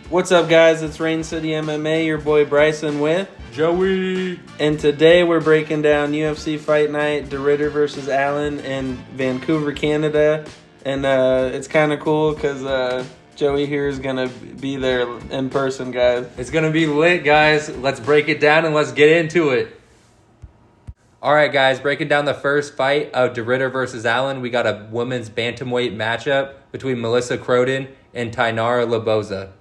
What's up, guys? It's Rain City MMA, your boy Bryson with Joey. And today we're breaking down UFC Fight Night, De Ridder versus Allen in Vancouver, Canada. And it's kind of cool because Joey here is going to be there in person, guys. It's going to be lit, guys. Let's break it down and let's get into it. All right, guys, breaking down the first fight of De Ridder versus Allen. We got a women's bantamweight matchup between Melissa Croden and Tainara Laboza.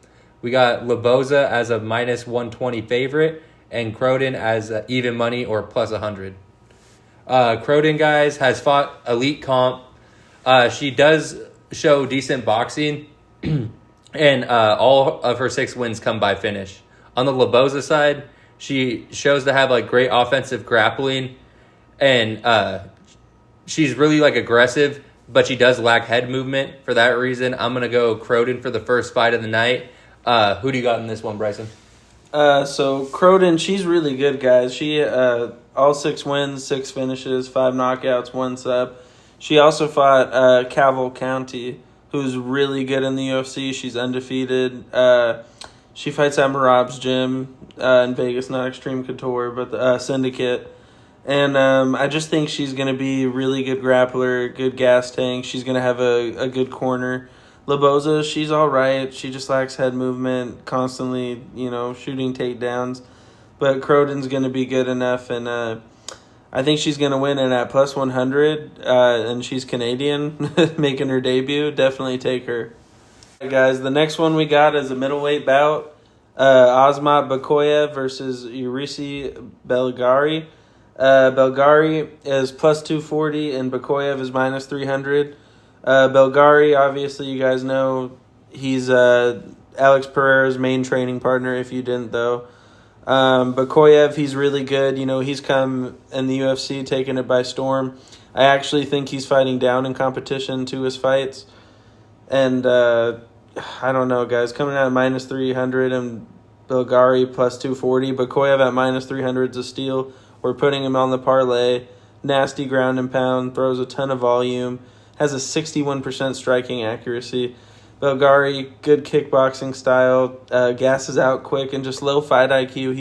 We got Laboza as a minus 120 favorite and Croden as even money or plus 100. Croden, guys, has fought elite comp. She does show decent boxing, and all of her 6 wins come by finish. On the Laboza side, she shows to have like great offensive grappling, and she's really like aggressive, but she does lack head movement. For that reason, I'm going to go Croden for the first fight of the night. Who do you got in this one, Bryson? So Croden, she's really good, guys. She all 6 wins, 6 finishes, 5 knockouts, 1 sub. She also fought Cavill County, who's really good in the UFC. She's undefeated. She fights at Marab's gym in Vegas, not Extreme Couture, but the Syndicate. And I just think she's going to be a really good grappler, good gas tank. She's going to have a good corner. Laboza, she's all right. She just lacks head movement, constantly, shooting takedowns. But Croden's going to be good enough, and I think she's going to win it at plus 100, and she's Canadian, making her debut. Definitely take her. Hey guys, the next one we got is a middleweight bout. Asmat Bakoyev versus Urisi Belgari. Belgari is plus 240, and Bakoyev is minus 300. Belgari, obviously, you guys know, he's Alex Pereira's main training partner, if you didn't, though. Bakoyev, he's really good. He's come in the UFC, taking it by storm. I actually think he's fighting down in competition to his fights. And I don't know, guys. Coming out at minus 300 and Belgari plus 240. Bakoyev at minus 300 is a steal. We're putting him on the parlay. Nasty ground and pound, throws a ton of volume. Has a 61% striking accuracy. Belgari, good kickboxing style, gasses out quick and just low fight IQ.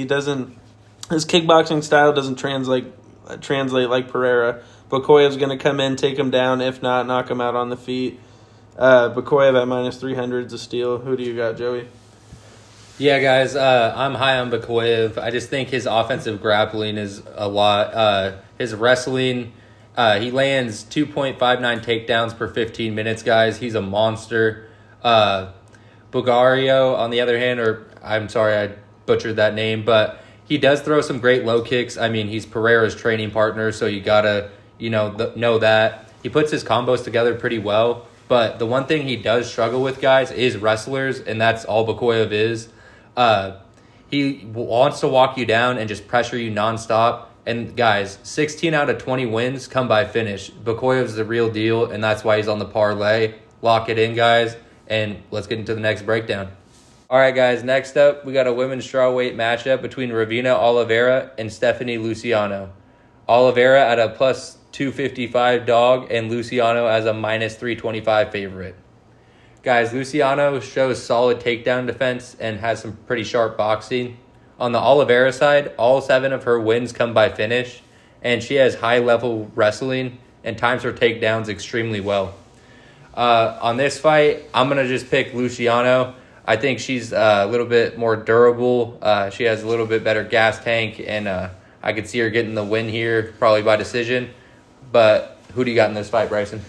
His kickboxing style doesn't translate like Pereira. Bakoyev's going to come in, take him down, if not, knock him out on the feet. Bakoyev at minus 300 is a steal. Who do you got, Joey? Yeah, guys, I'm high on Bakoyev. I just think his offensive grappling is a lot. His wrestling... he lands 2.59 takedowns per 15 minutes, guys. He's a monster. Bulgario, on the other hand, I'm sorry I butchered that name, but he does throw some great low kicks. I mean, he's Pereira's training partner, so you gotta, know that. He puts his combos together pretty well, but the one thing he does struggle with, guys, is wrestlers, and that's all Bakoyev is. He wants to walk you down and just pressure you nonstop. And guys, 16 out of 20 wins come by finish. Bakoyev's the real deal, and that's why he's on the parlay. Lock it in, guys, and let's get into the next breakdown. All right, guys, next up, we got a women's strawweight matchup between Ravina Oliveira and Stephanie Luciano. Oliveira at a plus 255 dog, and Luciano as a minus 325 favorite. Guys, Luciano shows solid takedown defense and has some pretty sharp boxing. On the Oliveira side, all 7 of her wins come by finish, and she has high-level wrestling and times her takedowns extremely well. On this fight, I'm going to just pick Luciano. I think she's a little bit more durable. She has a little bit better gas tank, and I could see her getting the win here, probably by decision. But who do you got in this fight, Bryson?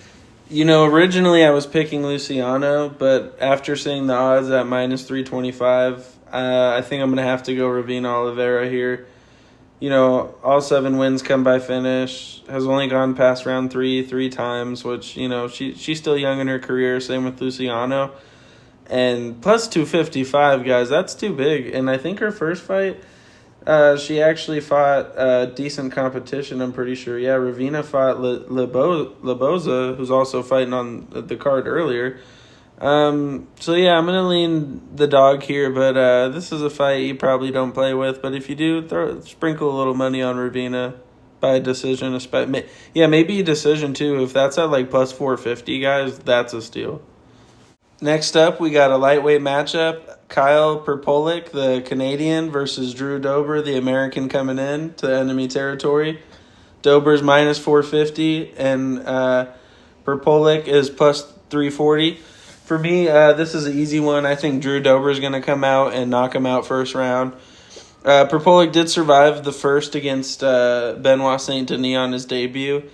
Originally I was picking Luciano, but after seeing the odds at minus 325, I think I'm going to have to go Ravina Oliveira here. All 7 wins come by finish. Has only gone past round 3 times, which, she's still young in her career. Same with Luciano. And plus 255, guys, that's too big. And I think her first fight, she actually fought decent competition, I'm pretty sure. Yeah, Ravina fought Laboza, who's also fighting on the card earlier. So yeah, I'm going to lean the dog here, but this is a fight you probably don't play with. But if you do, sprinkle a little money on Ravina by a decision. Maybe a decision too. If that's at like plus 450, guys, that's a steal. Next up, we got a lightweight matchup. Kyle Perpolik, the Canadian, versus Drew Dober, the American, coming in to enemy territory. Dober's minus 450, and Perpolik is plus 340. For me, this is an easy one. I think Drew Dober is going to come out and knock him out first round. Perpolik did survive the first against Benoit Saint Denis on his debut,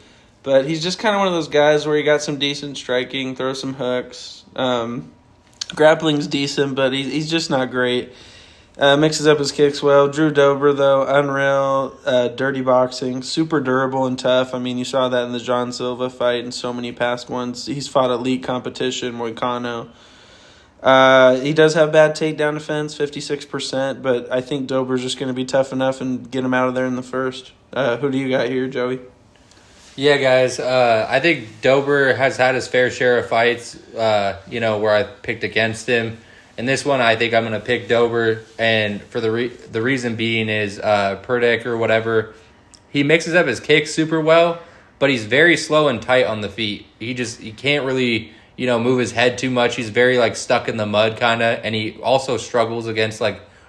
but he's just kind of one of those guys where he got some decent striking, throws some hooks. Grappling's decent, but he's just not great. Mixes up his kicks well. Drew Dober, though, unreal, dirty boxing, super durable and tough. I mean, you saw that in the John Silva fight and so many past ones. He's fought elite competition, Moicano. He does have bad takedown defense, 56%, but I think Dober's just going to be tough enough and get him out of there in the first. Who do you got here, Joey? Yeah, guys, I think Dober has had his fair share of fights, where I picked against him. And this one, I think I'm going to pick Dober, and for the reason being is Perdek or whatever, he mixes up his kicks super well, but he's very slow and tight on the feet. He can't really, move his head too much. He's very, stuck in the mud kind of, and he also struggles against,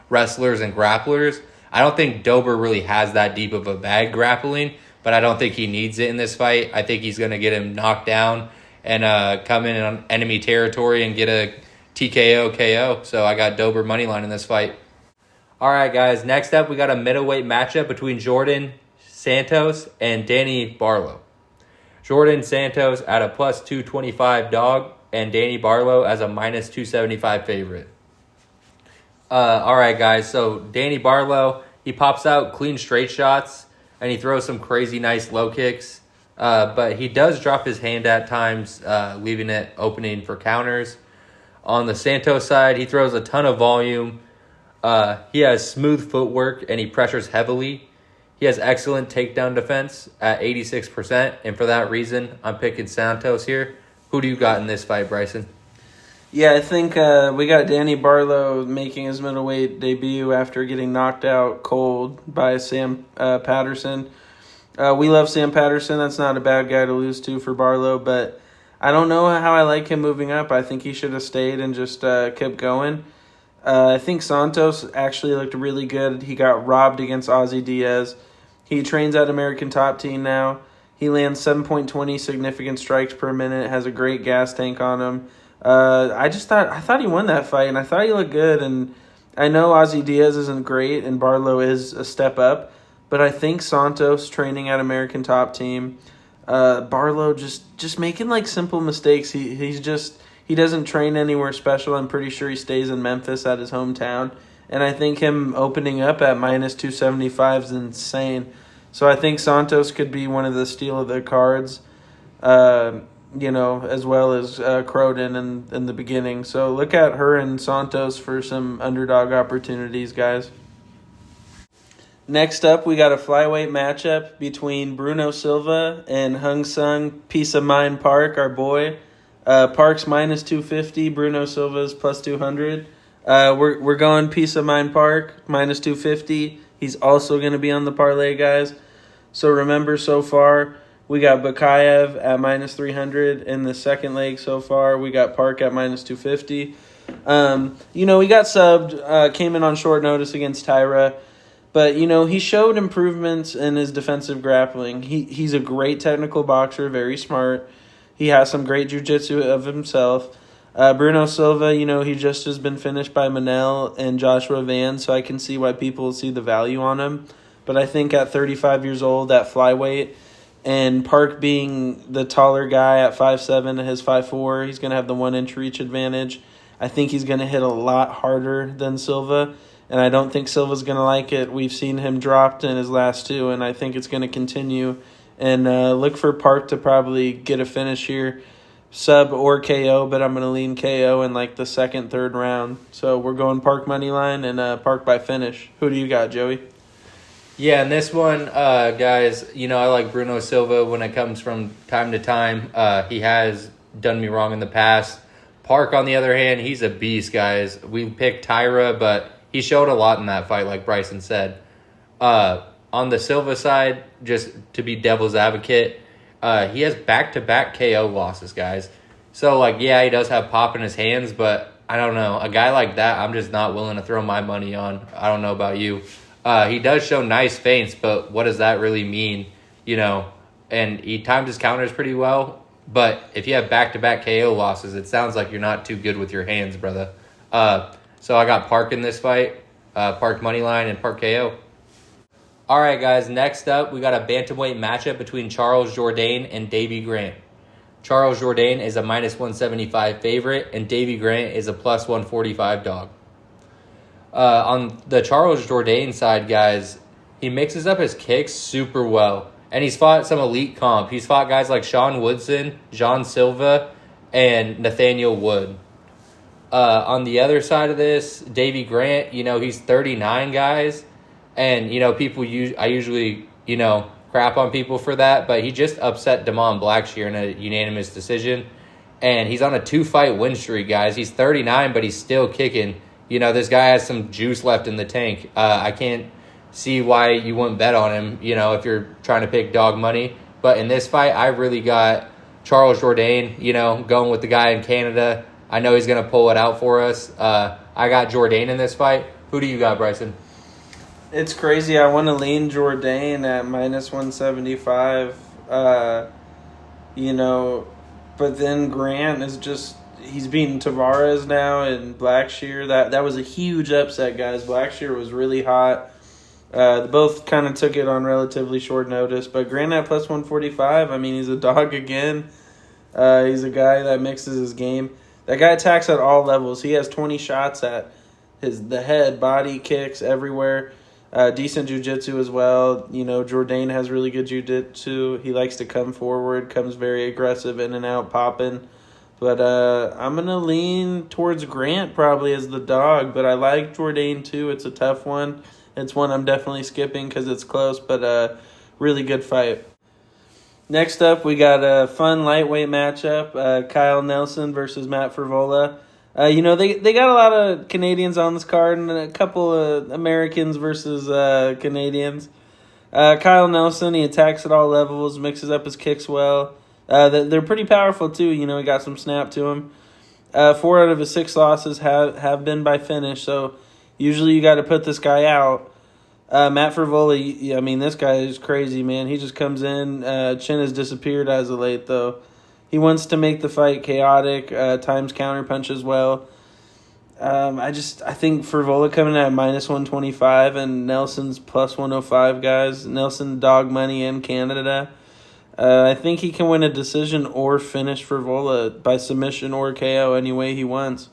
wrestlers and grapplers. I don't think Dober really has that deep of a bag grappling, but I don't think he needs it in this fight. I think he's going to get him knocked down and come in on enemy territory and get a TKO KO. So I got Dober moneyline in this fight. All right, guys. Next up, we got a middleweight matchup between Jordan Santos and Danny Barlow. Jordan Santos at a plus 225 dog and Danny Barlow as a minus 275 favorite. All right, guys. So Danny Barlow, he pops out clean straight shots and he throws some crazy nice low kicks. But he does drop his hand at times, leaving it opening for counters. On the Santos side, he throws a ton of volume. He has smooth footwork, and he pressures heavily. He has excellent takedown defense at 86%, and for that reason, I'm picking Santos here. Who do you got in this fight, Bryson? Yeah, I think we got Danny Barlow making his middleweight debut after getting knocked out cold by Sam Patterson. We love Sam Patterson. That's not a bad guy to lose to for Barlow, but I don't know how I like him moving up. I think he should have stayed and just kept going. I think Santos actually looked really good. He got robbed against Ozzy Diaz. He trains at American Top Team now. He lands 7.20 significant strikes per minute, has a great gas tank on him. I thought he won that fight, and I thought he looked good. And I know Ozzy Diaz isn't great, and Barlow is a step up, but I think Santos training at American Top Team, Barlow just making simple mistakes. He doesn't train anywhere special. I'm pretty sure he stays in Memphis at his hometown. And I think him opening up at minus 275 is insane. So I think Santos could be one of the steal of the cards, as well as Croden in the beginning. So look at her and Santos for some underdog opportunities, guys. Next up, we got a flyweight matchup between Bruno Silva and Hung Sung Peace of Mind Park, our boy. Park's minus 250, Bruno Silva's plus 200. We're going Peace of Mind Park, minus 250. He's also going to be on the parlay, guys. So remember, so far, we got Bakayev at minus 300. In the second leg so far, we got Park at minus 250. He got subbed, came in on short notice against Tyra. But, he showed improvements in his defensive grappling. He's a great technical boxer, very smart. He has some great jiu-jitsu of himself. Bruno Silva, he just has been finished by Manel and Joshua Van, so I can see why people see the value on him. But I think at 35 years old, at flyweight, and Park being the taller guy at 5'7", and his 5'4", he's going to have the 1-inch reach advantage. I think he's going to hit a lot harder than Silva, and I don't think Silva's going to like it. We've seen him dropped in his last two, and I think it's going to continue. And look for Park to probably get a finish here, sub or KO, but I'm going to lean KO in the second, third round. So we're going Park money line and Park by finish. Who do you got, Joey? Yeah, in this one, guys, I like Bruno Silva when it comes from time to time. He has done me wrong in the past. Park, on the other hand, he's a beast, guys. We picked Tyra, but he showed a lot in that fight, like Bryson said. On the Silva side, just to be devil's advocate, he has back-to-back KO losses, guys. So, like, yeah, he does have pop in his hands, but I don't know. A guy like that, I'm just not willing to throw my money on. I don't know about you. He does show nice feints, but what does that really mean? And he times his counters pretty well. But if you have back-to-back KO losses, it sounds like you're not too good with your hands, brother. So I got Park in this fight. Park moneyline and Park KO. All right, guys. Next up, we got a bantamweight matchup between Charles Jourdain and Davy Grant. Charles Jourdain is a minus 175 favorite, and Davy Grant is a plus 145 dog. On the Charles Jourdain side, guys, he mixes up his kicks super well. And he's fought some elite comp. He's fought guys like Sean Woodson, John Silva, and Nathaniel Wood. On the other side of this, Davy Grant, he's 39, guys. And, I usually, crap on people for that. But he just upset Damon Blackshear in a unanimous decision. And he's on a 2-fight win streak, guys. He's 39, but he's still kicking. This guy has some juice left in the tank. I can't see why you wouldn't bet on him, if you're trying to pick dog money. But in this fight, I really got Charles Jourdain, going with the guy in Canada. I know he's going to pull it out for us. I got Jourdain in this fight. Who do you got, Bryson? It's crazy. I want to lean Jourdain at minus 175, but then Grant is just, he's beating Tavares now and Blackshear. That was a huge upset, guys. Blackshear was really hot. They both kind of took it on relatively short notice, but Grant at plus 145, he's a dog again. He's a guy that mixes his game. That guy attacks at all levels. He has 20 shots at the head, body, kicks, everywhere. Decent jiu-jitsu as well. Jourdain has really good jiu-jitsu. He likes to come forward, comes very aggressive, in and out, popping. But I'm going to lean towards Grant probably as the dog, but I like Jourdain too. It's a tough one. It's one I'm definitely skipping because it's close, but really good fight. Next up, we got a fun lightweight matchup, Kyle Nelson versus Matt Frevola. They got a lot of Canadians on this card and a couple of Americans versus Canadians. Kyle Nelson, he attacks at all levels, mixes up his kicks well. They're pretty powerful too. He got some snap to him. 4 out of his 6 losses have been by finish, so usually you got to put this guy out. Matt Frevola, this guy is crazy, man. He just comes in. Chin has disappeared as of late, though. He wants to make the fight chaotic, times counterpunch as well. I think Frevola coming at minus 125 and Nelson's plus 105, guys. Nelson dog money in Canada. I think he can win a decision or finish Frevola by submission or KO any way he wants.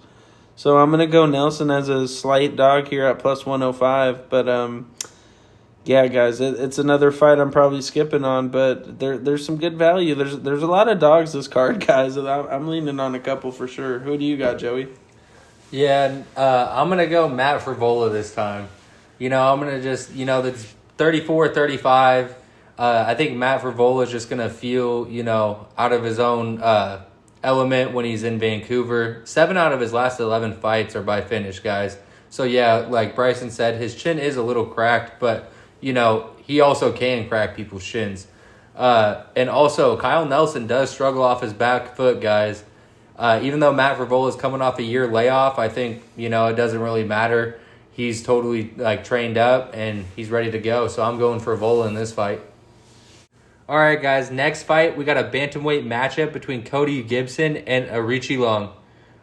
So I'm going to go Nelson as a slight dog here at plus 105. But, yeah, guys, it's another fight I'm probably skipping on. But there's some good value. There's a lot of dogs this card, guys. I'm leaning on a couple for sure. Who do you got, Joey? Yeah, I'm going to go Matt Frevola this time. I'm going to just, that's 34-35. I think Matt Frevola is just going to feel, out of his own element when he's in Vancouver. 7 out of his last 11 fights are by finish, guys. So, yeah, like Bryson said, his chin is a little cracked, but, he also can crack people's shins. And also, Kyle Nelson does struggle off his back foot, guys. Even though Matt Frevola is coming off a year layoff, I think, it doesn't really matter. He's totally, trained up, and he's ready to go. So I'm going Frevola in this fight. All right, guys, next fight, we got a bantamweight matchup between Cody Gibson and Arichi Long.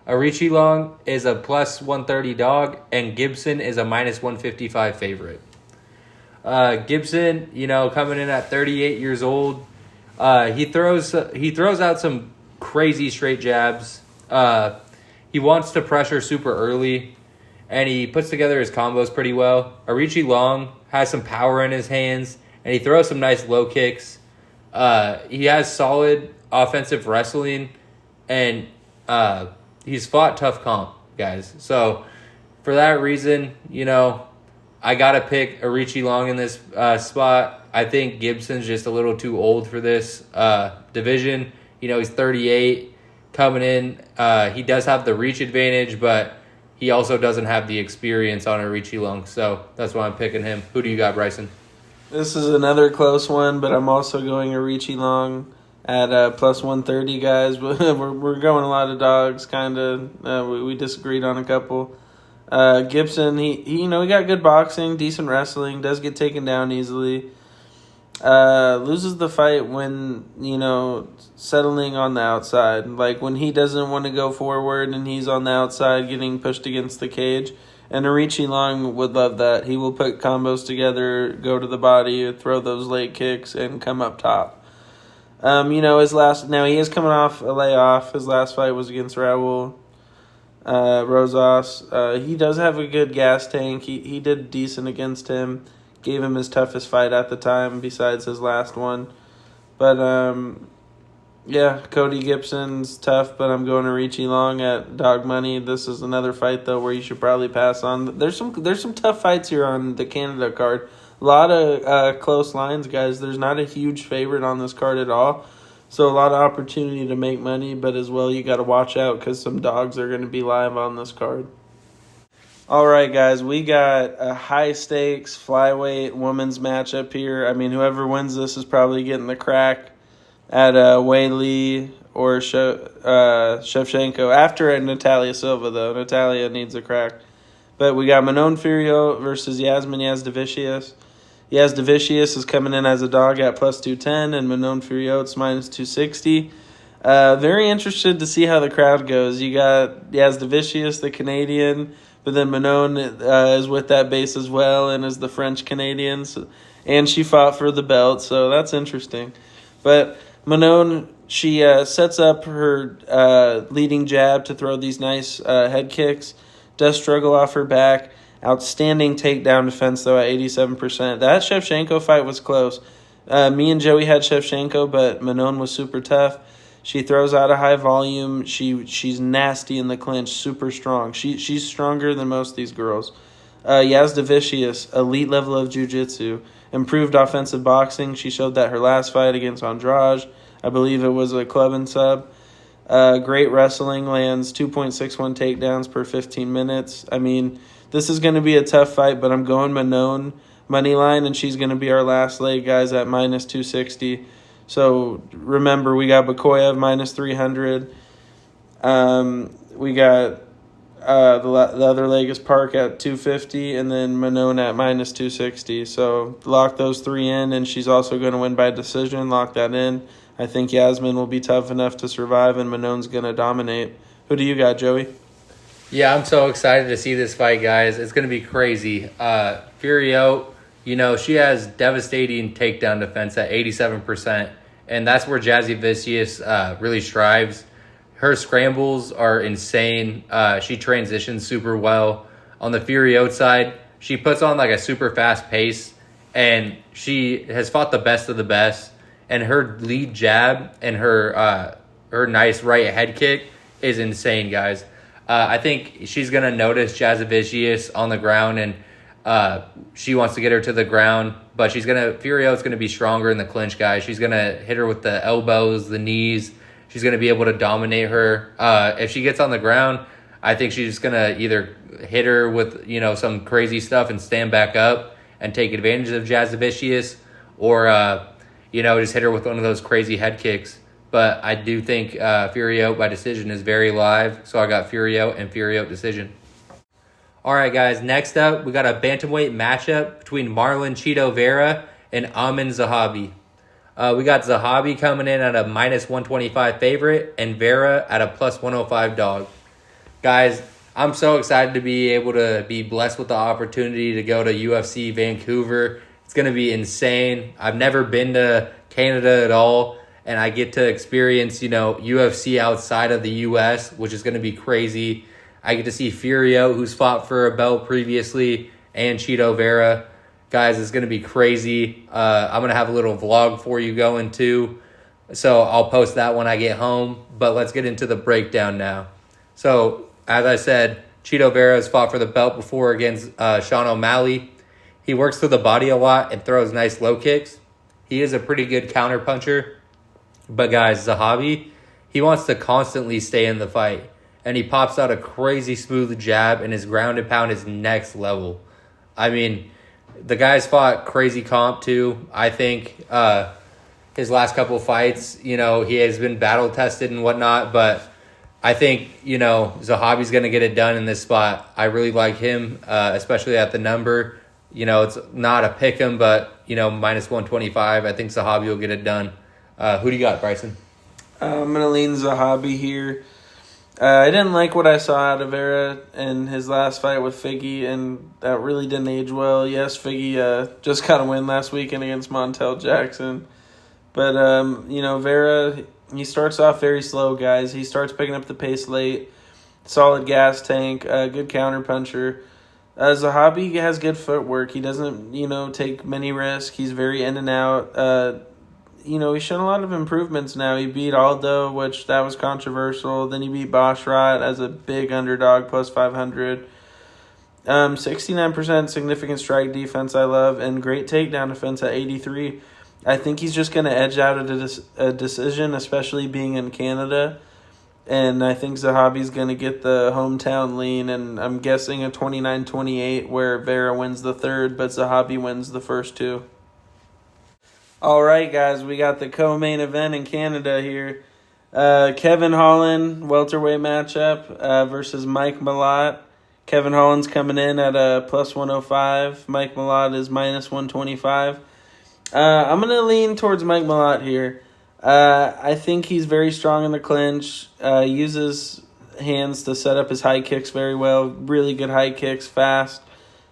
Arichi Long is a plus 130 dog, and Gibson is a minus 155 favorite. Gibson, coming in at 38 years old, he throws out some crazy straight jabs. He wants to pressure super early, and he puts together his combos pretty well. Arichi Long has some power in his hands, and he throws some nice low kicks. He has solid offensive wrestling, and he's fought tough comp, guys. So for that reason, I got to pick Arichi Long in this spot. I think Gibson's just a little too old for this division. He's 38 coming in. He does have the reach advantage, but he also doesn't have the experience on Arichi Long. So that's why I'm picking him. Who do you got, Bryson? This is another close one, but I'm also going Arichi Long. at plus 130, guys. We're going a lot of dogs, kind of. We disagreed on a couple. Gibson, he got good boxing, decent wrestling, does get taken down easily. Loses the fight when, settling on the outside. Like when he doesn't want to go forward and he's on the outside getting pushed against the cage. And Arichi Long would love that. He will put combos together, go to the body, throw those leg kicks, and come up top. Now he is coming off a layoff. His last fight was against Raul Rosas. He does have a good gas tank. He did decent against him. Gave him his toughest fight at the time besides his last one. But, Cody Gibson's tough, but I'm going to Arichi Long at dog money. This is another fight, though, where you should probably pass on. There's some tough fights here on the Canada card. A lot of close lines, guys. There's not a huge favorite on this card at all. So a lot of opportunity to make money, but as well you got to watch out because some dogs are going to be live on this card. All right, guys, we got a high-stakes flyweight women's matchup here. I mean, whoever wins this is probably getting the crack at Wei Li or Shevchenko. After Natalia Silva, though. Natalia needs a crack. But we got Manon Fiorot versus Yasmin Yazdavicius. Yazdavicius is coming in as a dog at plus 210, and Manon Fiorot's minus 260. Very interested to see how the crowd goes. You got Yazdavicius, the Canadian, but then Manon is with that base as well and is the French-Canadian. And she fought for the belt, so that's interesting. But Manon, she sets up her leading jab to throw these nice head kicks, does struggle off her back. Outstanding takedown defense, though, at 87%. That Shevchenko fight was close. Me and Joey had Shevchenko, but Manon was super tough. She throws out a high volume. She's nasty in the clinch, super strong. She's stronger than most of these girls. Yazdavicius, elite level of jiu-jitsu. Improved offensive boxing. She showed that her last fight against Andrade. I believe it was a club and sub. Great wrestling, lands 2.61 takedowns per 15 minutes. I mean, this is going to be a tough fight, but I'm going Manon money line, and she's going to be our last leg, guys, at minus 260. So remember, we got Bakoyev minus 300. We got the other leg is Park at 250, and then Manon at minus 260. So lock those three in, and she's also going to win by decision. Lock that in. I think Yasmin will be tough enough to survive, and Manon's going to dominate. Who do you got, Joey? Yeah, I'm so excited to see this fight, guys. It's going to be crazy. Fiorot, she has devastating takedown defense at 87%, and that's where Jazzy Vicious really strives. Her scrambles are insane. She transitions super well. On the Fiorot side, she puts on like a super fast pace, and she has fought the best of the best. And her lead jab and her nice right head kick is insane, guys. I think she's going to notice Jazavicius on the ground, and she wants to get her to the ground. But Fiorot's going to be stronger in the clinch, guys. She's going to hit her with the elbows, the knees. She's going to be able to dominate her. If she gets on the ground, I think she's just going to either hit her with, some crazy stuff and stand back up and take advantage of Jazavicius, or just hit her with one of those crazy head kicks. But I do think Fiorot by decision is very live. So I got Fiorot and Fiorot decision. All right, guys. Next up, we got a bantamweight matchup between Marlon Chito Vera and Amin Zahabi. We got Zahabi coming in at a minus 125 favorite and Vera at a plus 105 dog. Guys, I'm so excited to be able to be blessed with the opportunity to go to UFC Vancouver. It's going to be insane. I've never been to Canada at all, and I get to experience, UFC outside of the U.S., which is going to be crazy. I get to see Fiorot, who's fought for a belt previously, and Chito Vera. Guys, it's going to be crazy. I'm going to have a little vlog for you going too, so I'll post that when I get home. But let's get into the breakdown now. So, as I said, Chito Vera has fought for the belt before against Sean O'Malley. He works through the body a lot and throws nice low kicks. He is a pretty good counter puncher. But guys, Zahabi, he wants to constantly stay in the fight. And he pops out a crazy smooth jab, and his ground and pound is next level. I mean, the guy's fought crazy comp too. I think his last couple fights. You know, he has been battle tested and whatnot, but I think, you know, Zahabi's going to get it done in this spot. I really like him, especially at the number. You know, it's not a pick 'em, but, you know, minus 125. I think Zahabi will get it done. Who do you got, Bryson? I'm going to lean Zahabi here. I didn't like what I saw out of Vera in his last fight with Figgy, and that really didn't age well. Yes, Figgy just got a win last weekend against Montel Jackson. But, you know, Vera, he starts off very slow, guys. He starts picking up the pace late. Solid gas tank, good counter puncher. Zahabi has good footwork. He doesn't, you know, take many risks. He's very in and out. You know, he's shown a lot of improvements now. He beat Aldo, which that was controversial. Then he beat Boschrot as a big underdog, plus 500. 69% significant strike defense, I love, and great takedown defense at 83. I think he's just going to edge out a decision, especially being in Canada. And I think Zahabi's going to get the hometown lean, and I'm guessing a 29-28 where Vera wins the third, but Zahabi wins the first two. All right, guys, we got the co-main event in Canada here. Kevin Holland, welterweight matchup versus Mike Malott. Kevin Holland's coming in at a plus 105. Mike Malott is minus 125. I'm going to lean towards Mike Malott here. I think he's very strong in the clinch, uses hands to set up his high kicks very well. Really good high kicks, fast.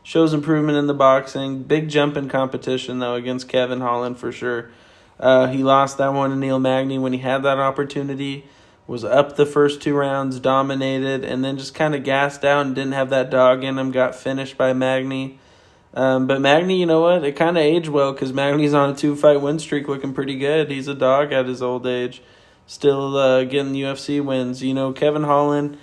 Shows improvement in the boxing. Big jump in competition, though, against Kevin Holland for sure. He lost that one to Neil Magny when he had that opportunity. Was up the first two rounds, dominated, and then just kind of gassed out and didn't have that dog in him. Got finished by Magny. But Magny, you know what? It kind of aged well because Magny's on a 2-fight win streak looking pretty good. He's a dog at his old age. Still getting UFC wins. You know, Kevin Holland,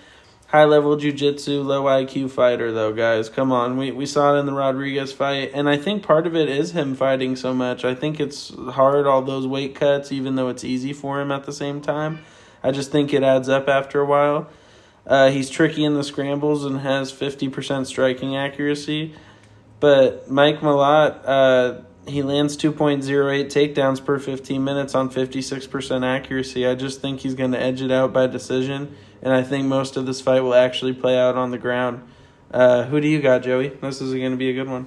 high-level jiu-jitsu, low IQ fighter, though, guys. Come on. We saw it in the Rodriguez fight, and I think part of it is him fighting so much. I think it's hard, all those weight cuts, even though it's easy for him at the same time. I just think it adds up after a while. He's tricky in the scrambles and has 50% striking accuracy. But Mike Malott, he lands 2.08 takedowns per 15 minutes on 56% accuracy. I just think he's going to edge it out by decision, and I think most of this fight will actually play out on the ground. Who do you got, Joey? This is going to be a good one.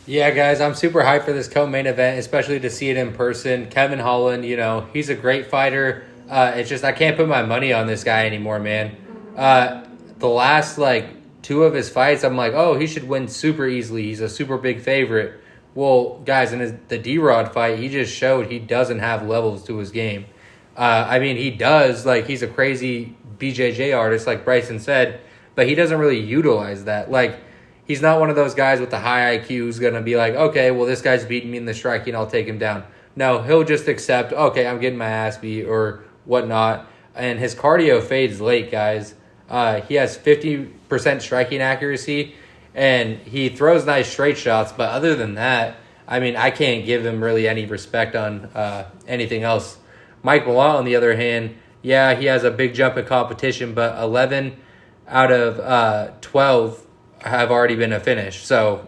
Yeah, guys, I'm super hyped for this co-main event, especially to see it in person. Kevin Holland, you know, he's a great fighter. It's just I can't put my money on this guy anymore, man. The last, two of his fights, I'm like, oh, he should win super easily. He's a super big favorite. Well, guys, in the D-Rod fight, he just showed he doesn't have levels to his game. I mean, he does. He's a crazy BJJ artist, like Bryson said, but he doesn't really utilize that. He's not one of those guys with the high IQ who's going to be like, okay, well, this guy's beating me in the striking, I'll take him down. No, he'll just accept, okay, I'm getting my ass beat or whatnot. And his cardio fades late, guys. He has 50% striking accuracy, and he throws nice straight shots. But other than that, I mean, I can't give him really any respect on anything else. Mike Malott, on the other hand, yeah, he has a big jump in competition, but 11 out of 12 have already been a finish. So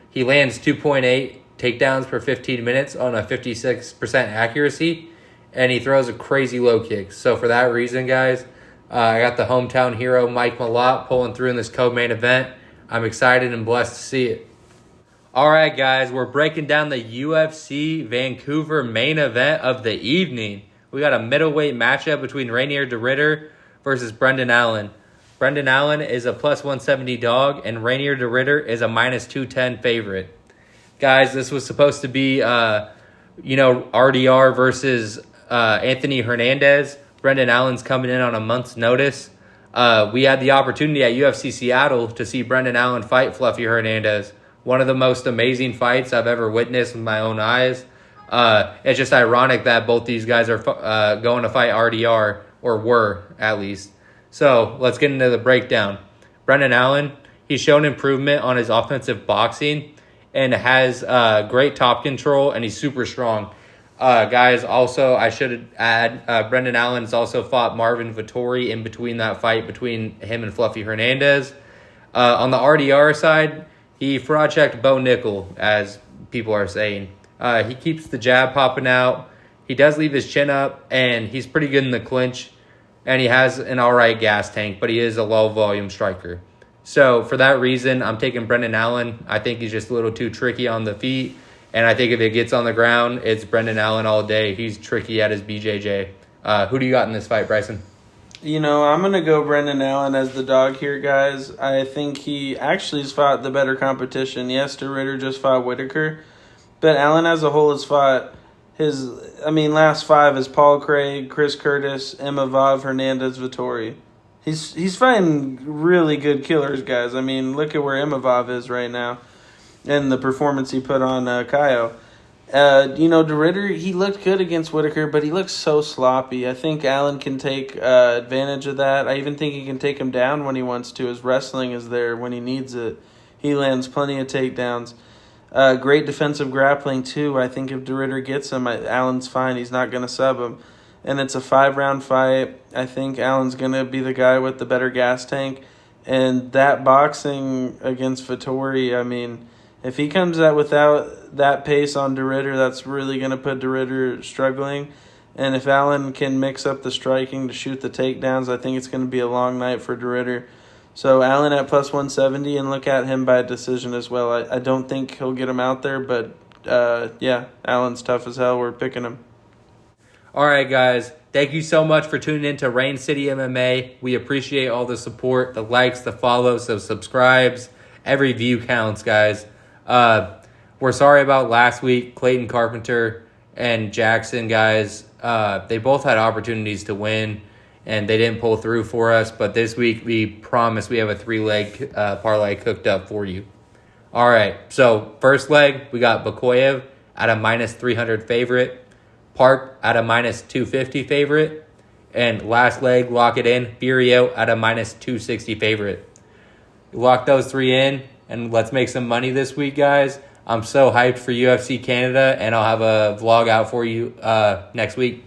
he lands 2.8 takedowns per 15 minutes on a 56% accuracy, and he throws a crazy low kick. So for that reason, guys, I got the hometown hero, Mike Malott, pulling through in this co-main event. I'm excited and blessed to see it. All right, guys, we're breaking down the UFC Vancouver main event of the evening. We got a middleweight matchup between Reinier De Ridder versus Brendan Allen. Brendan Allen is a plus 170 dog, and Reinier De Ridder is a minus 210 favorite. Guys, this was supposed to be, RDR versus Anthony Hernandez. Brendan Allen's coming in on a month's notice. We had the opportunity at UFC Seattle to see Brendan Allen fight Fluffy Hernandez. One of the most amazing fights I've ever witnessed with my own eyes. It's just ironic that both these guys are going to fight RDR, or were at least. So let's get into the breakdown. Brendan Allen, he's shown improvement on his offensive boxing and has great top control, and he's super strong. Guys, also, I should add, Brendan Allen has also fought Marvin Vettori in between that fight between him and Fluffy Hernandez. On the RDR side, he fraud-checked Bo Nickel, as people are saying. He keeps the jab popping out. he does leave his chin up, and he's pretty good in the clinch, and he has an all right gas tank, but he is a low-volume striker. So for that reason, I'm taking Brendan Allen. I think he's just a little too tricky on the feet, and I think if it gets on the ground, it's Brendan Allen all day. He's tricky at his BJJ. Who do you got in this fight, Bryson? I'm going to go Brendan Allen as the dog here, guys. I think he actually has fought the better competition. Yes, De Ridder just fought Whitaker, but Allen as a whole has fought last 5 is Paul Craig, Chris Curtis, Imavov, Hernandez, Vittori. He's fighting really good killers, guys. Look at where Imavov is right now and the performance he put on Kaio. De Ridder, he looked good against Whitaker, but he looks so sloppy. I think Allen can take advantage of that. I even think he can take him down when he wants to. His wrestling is there when he needs it. He lands plenty of takedowns. Great defensive grappling, too. I think if De Ridder gets him, Allen's fine. He's not going to sub him. And it's a 5-round fight. I think Allen's going to be the guy with the better gas tank. And that boxing against Vittori, if he comes out without that pace on De Ridder, that's really going to put De Ridder struggling. And if Allen can mix up the striking to shoot the takedowns, I think it's going to be a long night for De Ridder. So Allen at plus 170, and look at him by decision as well. I don't think he'll get him out there, but Allen's tough as hell. We're picking him. All right, guys. Thank you so much for tuning in to Rain City MMA. We appreciate all the support, the likes, the follows, the subscribes. Every view counts, guys. We're sorry about last week. Clayton Carpenter and Jackson, guys, they both had opportunities to win, and they didn't pull through for us. But this week, we promise we have a 3-leg parlay cooked up for you. All right, so first leg, we got Bakoyev at a minus 300 favorite. Park at a minus 250 favorite. And last leg, lock it in, Furio at a minus 260 favorite. Lock those 3 in, and let's make some money this week, guys. I'm so hyped for UFC Canada, and I'll have a vlog out for you next week.